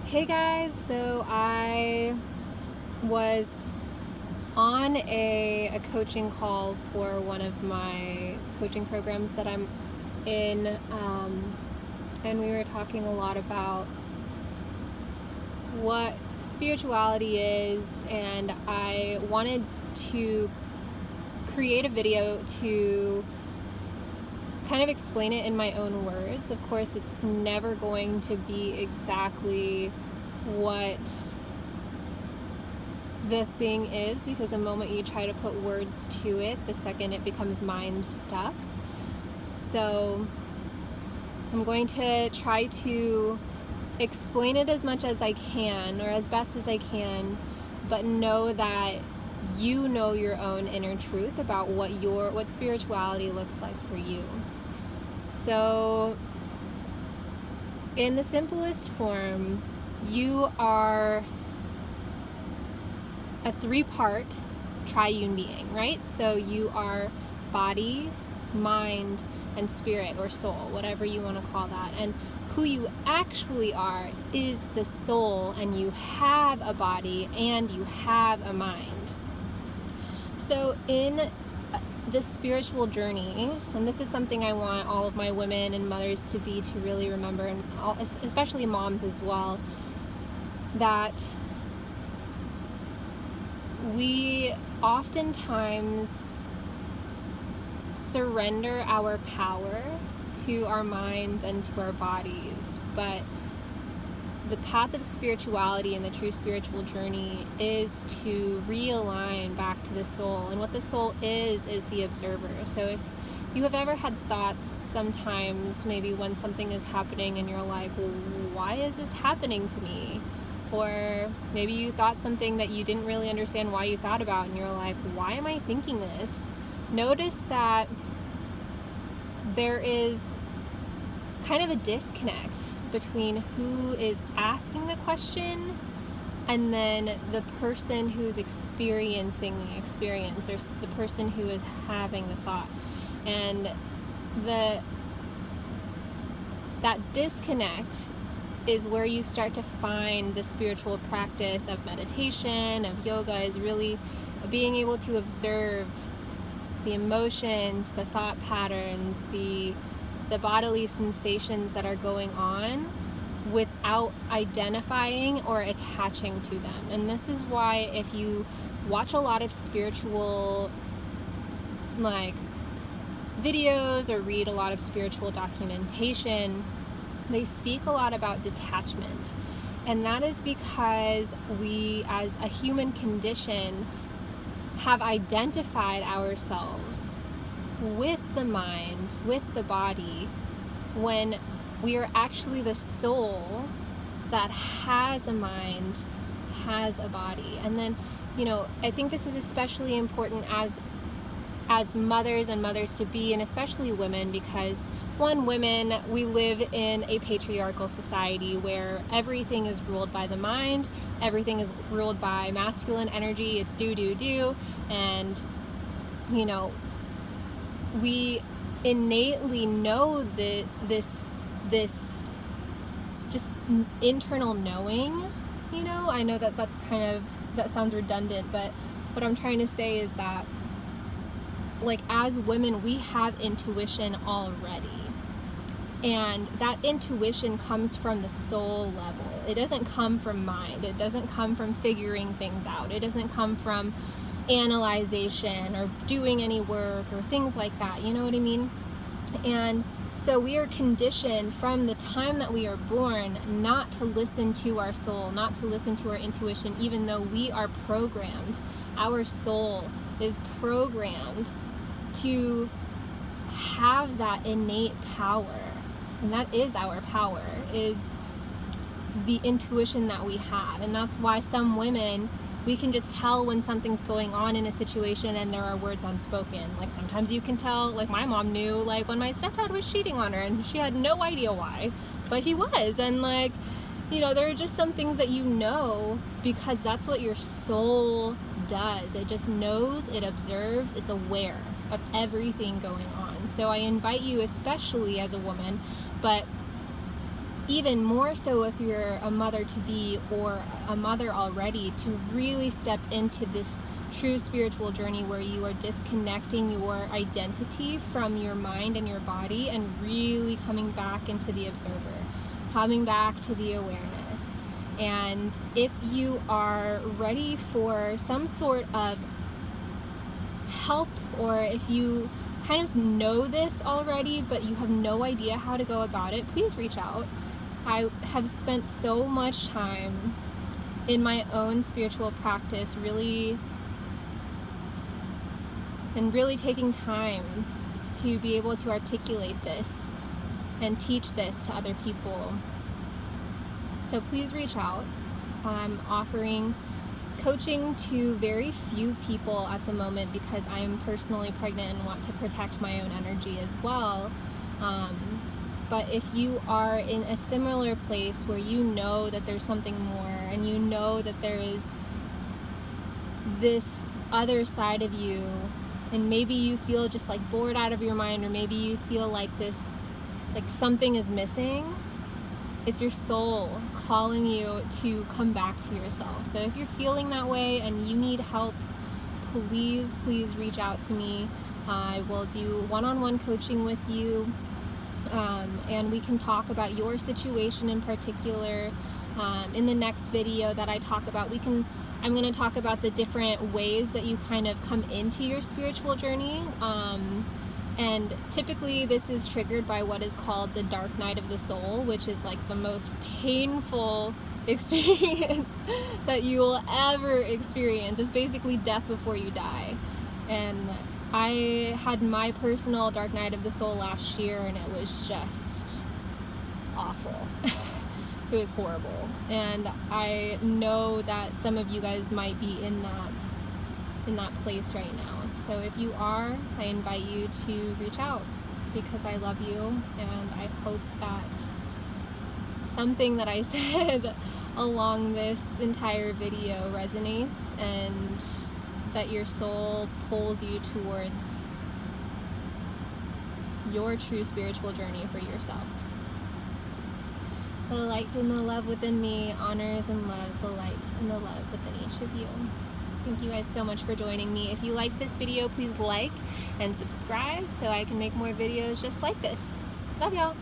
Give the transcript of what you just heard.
Hey guys, so I was on a coaching call for one of my coaching programs that I'm in, and we were talking a lot about what spirituality is, and I wanted to create a video to kind of explain it in my own words. Of course, it's never going to be exactly what the thing is, because the moment you try to put words to it, the second it becomes mind stuff. So I'm going to try to explain it as much as I can, or as best as I can, but know that you know your own inner truth about what spirituality looks like for you. So in the simplest form, you are a three-part triune being, right? So you are body, mind, and spirit, or soul, whatever you want to call that. And who you actually are is the soul, and you have a body and you have a mind. So in this spiritual journey, and this is something I want all of my women and mothers to really remember, and especially moms as well, that we oftentimes surrender our power to our minds and to our bodies, but the path of spirituality and the true spiritual journey is to realign back to the soul. And what the soul is the observer. So if you have ever had thoughts sometimes, maybe when something is happening and you're like, well, why is this happening to me? Or maybe you thought something that you didn't really understand why you thought about, and you're like, why am I thinking this? Notice that there is kind of a disconnect between who is asking the question and then the person who's experiencing the experience, or the person who is having the thought. And that disconnect is where you start to find the spiritual practice of meditation, of yoga, is really being able to observe the emotions, the thought patterns, the bodily sensations that are going on without identifying or attaching to them. And this is why if you watch a lot of spiritual videos or read a lot of spiritual documentation, they speak a lot about detachment. And that is because we, as a human condition, have identified ourselves with the mind, with the body, when we are actually the soul that has a mind, has a body. And then, I think this is especially important as mothers and mothers-to-be, and especially women, because women, we live in a patriarchal society where everything is ruled by the mind, everything is ruled by masculine energy. It's do, and we innately know that this just internal knowing, I know that that sounds redundant, but what I'm trying to say is that, as women, we have intuition already. And that intuition comes from the soul level. It doesn't come from mind. It doesn't come from figuring things out. It doesn't come from analyzation or doing any work or things like that. You know what I mean? And so we are conditioned from the time that we are born not to listen to our soul, not to listen to our intuition, even though we are programmed. Our soul is programmed to have that innate power, and that is our power, is the intuition that we have. And that's why some women, we can just tell when something's going on in a situation and there are words unspoken. Sometimes you can tell, my mom knew when my stepdad was cheating on her, and she had no idea why, but he was. And there are just some things that because that's what your soul does. It just knows, it observes, it's aware of everything going on. So I invite you, especially as a woman, but even more so if you're a mother-to-be or a mother already, to really step into this true spiritual journey where you are disconnecting your identity from your mind and your body and really coming back into the observer, coming back to the awareness. And if you are ready for some sort of help, or if you kind of know this already but you have no idea how to go about it, please reach out. I have spent so much time in my own spiritual practice really taking time to be able to articulate this and teach this to other people. So please reach out. I'm offering coaching to very few people at the moment because I am personally pregnant and want to protect my own energy as well. But if you are in a similar place where you know that there's something more, and you know that there is this other side of you, and maybe you feel just like bored out of your mind, or maybe you feel like this, like something is missing, it's your soul calling you to come back to yourself. So if you're feeling that way and you need help, please reach out to me. I will do one-on-one coaching with you. And we can talk about your situation in particular. In the next video that I talk about, I'm going to talk about the different ways that you kind of come into your spiritual journey. And typically this is triggered by what is called the dark night of the soul, which is like the most painful experience that you will ever experience. It's basically death before you die. And I had my personal dark night of the soul last year, and it was just awful. It was horrible. And I know that some of you guys might be in that place right now. So if you are, I invite you to reach out, because I love you, and I hope that something that I said along this entire video resonates, and that your soul pulls you towards your true spiritual journey for yourself. The light and the love within me honors and loves the light and the love within each of you. Thank you guys so much for joining me. If you liked this video, please like and subscribe so I can make more videos just like this. Love y'all.